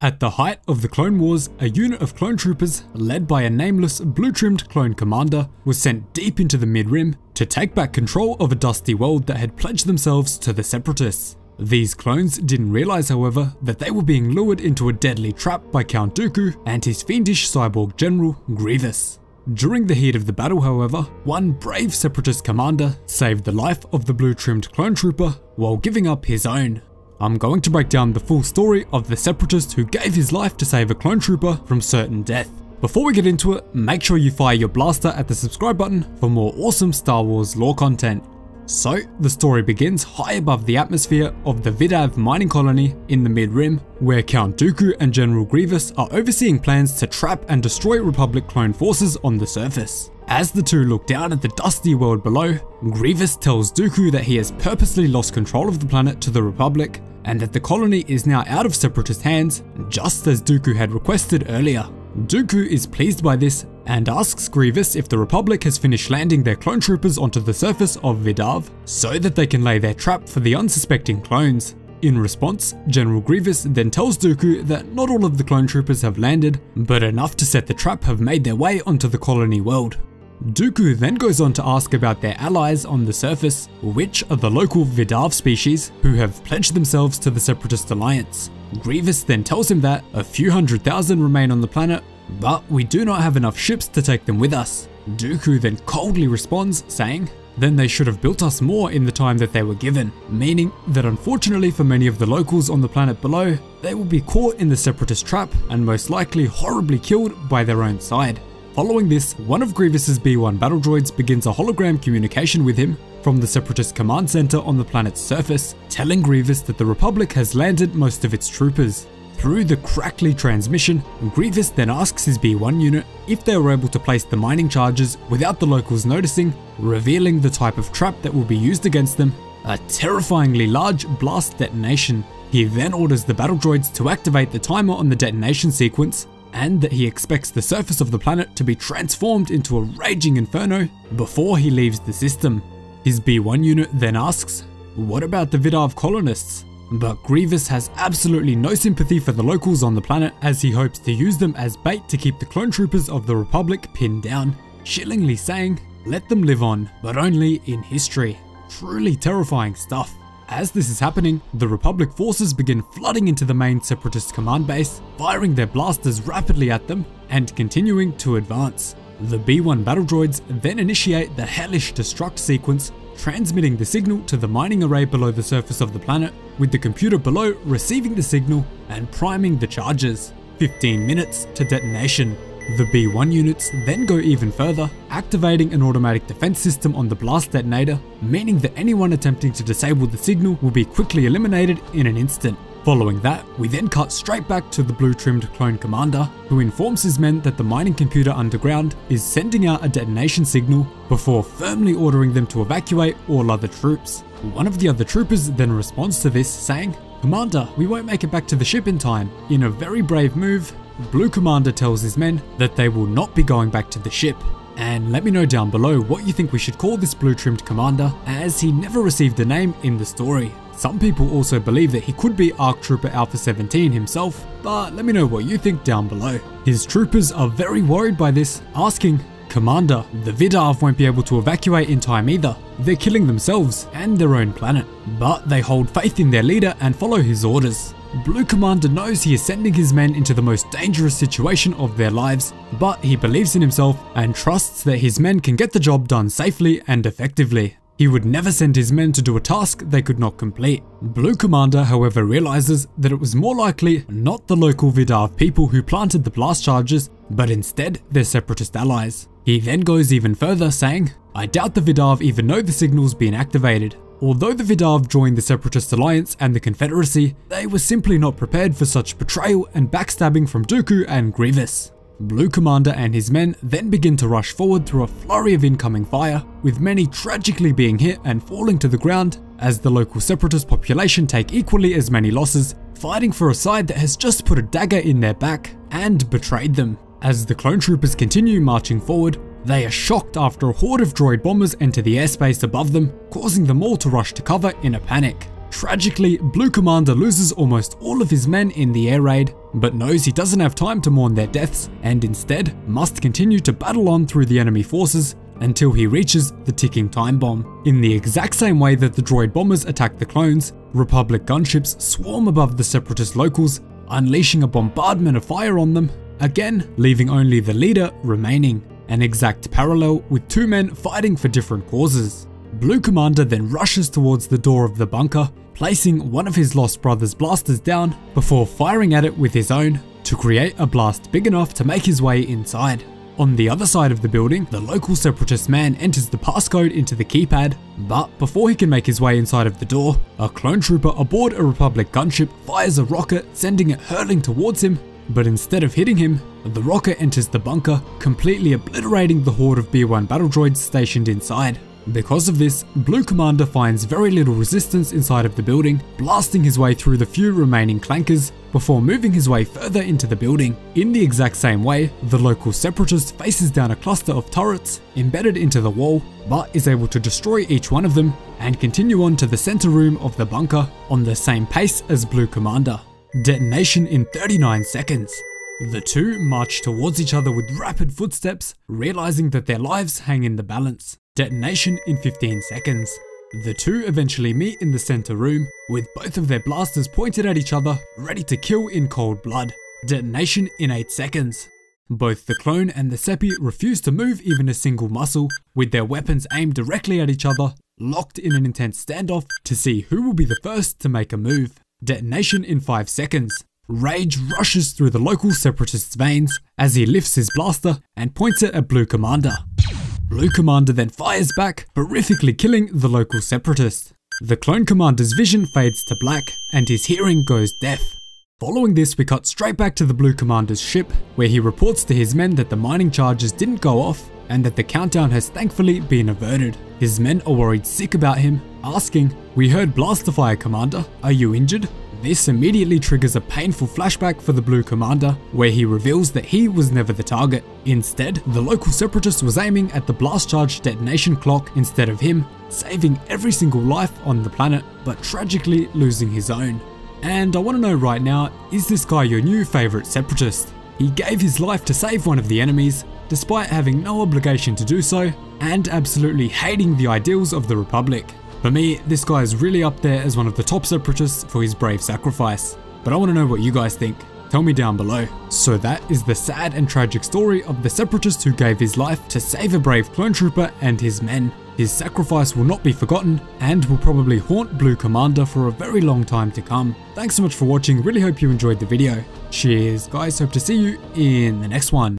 At the height of the Clone Wars, a unit of clone troopers, led by a nameless, blue-trimmed clone commander, was sent deep into the Mid-Rim to take back control of a dusty world that had pledged themselves to the Separatists. These clones didn't realize, however, that they were being lured into a deadly trap by Coun Dooku and his fiendish Cyborg General, Grievous. During the heat of the battle, however, one brave Separatist commander saved the life of the blue-trimmed clone trooper while giving up his own. I'm going to break down the full story of the Separatist who gave his life to save a clone trooper from certain death. Before we get into it, make sure you fire your blaster at the subscribe button for more awesome Star Wars lore content. So, the story begins high above the atmosphere of the Vidaav Mining Colony in the Mid-Rim, where Coun Dooku and General Grievous are overseeing plans to trap and destroy Republic clone forces on the surface. As the two look down at the dusty world below, Grievous tells Dooku that he has purposely lost control of the planet to the Republic, and that the colony is now out of Separatist hands, just as Dooku had requested earlier. Dooku is pleased by this and asks Grievous if the Republic has finished landing their clone troopers onto the surface of Vidaav so that they can lay their trap for the unsuspecting clones. In response, General Grievous then tells Dooku that not all of the clone troopers have landed, but enough to set the trap have made their way onto the colony world. Dooku then goes on to ask about their allies on the surface, which are the local Vidaav species who have pledged themselves to the Separatist alliance. Grievous then tells him that a few 100,000 remain on the planet, but we do not have enough ships to take them with us. Dooku then coldly responds, saying, then they should have built us more in the time that they were given, meaning that unfortunately for many of the locals on the planet below, they will be caught in the Separatist trap and most likely horribly killed by their own side. Following this, one of Grievous's B-1 battle droids begins a hologram communication with him from the Separatist command center on the planet's surface, telling Grievous that the Republic has landed most of its troopers. Through the crackly transmission, Grievous then asks his B-1 unit if they were able to place the mining charges without the locals noticing, revealing the type of trap that will be used against them, a terrifyingly large blast detonation. He then orders the battle droids to activate the timer on the detonation sequence, and that he expects the surface of the planet to be transformed into a raging inferno before he leaves the system. His B-1 unit then asks, what about the Vidaav colonists? But Grievous has absolutely no sympathy for the locals on the planet, as he hopes to use them as bait to keep the clone troopers of the Republic pinned down, chillingly saying, let them live on, but only in history. Truly terrifying stuff. As this is happening, the Republic forces begin flooding into the main Separatist command base, firing their blasters rapidly at them, and continuing to advance. The B-1 battle droids then initiate the hellish destruct sequence, transmitting the signal to the mining array below the surface of the planet, with the computer below receiving the signal and priming the charges. 15 minutes to detonation. The B-1 units then go even further, activating an automatic defense system on the blast detonator, meaning that anyone attempting to disable the signal will be quickly eliminated in an instant. Following that, we then cut straight back to the blue-trimmed clone commander, who informs his men that the mining computer underground is sending out a detonation signal before firmly ordering them to evacuate all other troops. One of the other troopers then responds to this, saying, Commander, we won't make it back to the ship in time. In a very brave move, Blue Commander tells his men that they will not be going back to the ship. And let me know down below what you think we should call this blue-trimmed commander, as he never received a name in the story. Some people also believe that he could be ARC Trooper Alpha 17 himself, but let me know what you think down below. His troopers are very worried by this, asking, Commander, the Vidaav won't be able to evacuate in time either. They're killing themselves and their own planet. But they hold faith in their leader and follow his orders. Blue Commander knows he is sending his men into the most dangerous situation of their lives, but he believes in himself and trusts that his men can get the job done safely and effectively. He would never send his men to do a task they could not complete. Blue Commander, however, realizes that it was more likely not the local Vidaav people who planted the blast charges, but instead their Separatist allies. He then goes even further, saying, I doubt the Vidaav even know the signal's been activated. Although the Vidaav joined the Separatist Alliance and the Confederacy, they were simply not prepared for such betrayal and backstabbing from Dooku and Grievous. Blue Commander and his men then begin to rush forward through a flurry of incoming fire, with many tragically being hit and falling to the ground, as the local Separatist population take equally as many losses, fighting for a side that has just put a dagger in their back and betrayed them. As the clone troopers continue marching forward, they are shocked after a horde of droid bombers enter the airspace above them, causing them all to rush to cover in a panic. Tragically, Blue Commander loses almost all of his men in the air raid, but knows he doesn't have time to mourn their deaths and instead must continue to battle on through the enemy forces until he reaches the ticking time bomb. In the exact same way that the droid bombers attack the clones, Republic gunships swarm above the Separatist locals, unleashing a bombardment of fire on them, again leaving only the leader remaining, an exact parallel with two men fighting for different causes. Blue Commander then rushes towards the door of the bunker, placing one of his lost brother's blasters down before firing at it with his own to create a blast big enough to make his way inside. On the other side of the building, the local Separatist man enters the passcode into the keypad, but before he can make his way inside of the door, a clone trooper aboard a Republic gunship fires a rocket, sending it hurtling towards him, but instead of hitting him, the rocket enters the bunker, completely obliterating the horde of B-1 battle droids stationed inside. Because of this, Blue Commander finds very little resistance inside of the building, blasting his way through the few remaining clankers before moving his way further into the building. In the exact same way, the local Separatist faces down a cluster of turrets embedded into the wall, but is able to destroy each one of them and continue on to the center room of the bunker on the same pace as Blue Commander. Detonation in 39 seconds. The two march towards each other with rapid footsteps, realizing that their lives hang in the balance. Detonation in 15 seconds. The two eventually meet in the center room, with both of their blasters pointed at each other, ready to kill in cold blood. Detonation in 8 seconds. Both the clone and the Sepi refuse to move even a single muscle, with their weapons aimed directly at each other, locked in an intense standoff to see who will be the first to make a move. Detonation in 5 seconds. Rage rushes through the local Separatist's veins as he lifts his blaster and points it at Blue Commander. Blue Commander then fires back, horrifically killing the local Separatist. The clone commander's vision fades to black and his hearing goes deaf. Following this, we cut straight back to the Blue Commander's ship, where he reports to his men that the mining charges didn't go off and that the countdown has thankfully been averted. His men are worried sick about him, asking, "We heard blaster fire, Commander. Are you injured?" This immediately triggers a painful flashback for the Blue Commander, where he reveals that he was never the target. Instead, the local Separatist was aiming at the blast charge detonation clock instead of him, saving every single life on the planet, but tragically losing his own. And I want to know right now, is this guy your new favourite Separatist? He gave his life to save one of the enemies, despite having no obligation to do so, and absolutely hating the ideals of the Republic. For me, this guy is really up there as one of the top Separatists for his brave sacrifice. But I want to know what you guys think. Tell me down below. So that is the sad and tragic story of the Separatist who gave his life to save a brave clone trooper and his men. His sacrifice will not be forgotten and will probably haunt Blue Commander for a very long time to come. Thanks so much for watching, really hope you enjoyed the video. Cheers guys, hope to see you in the next one.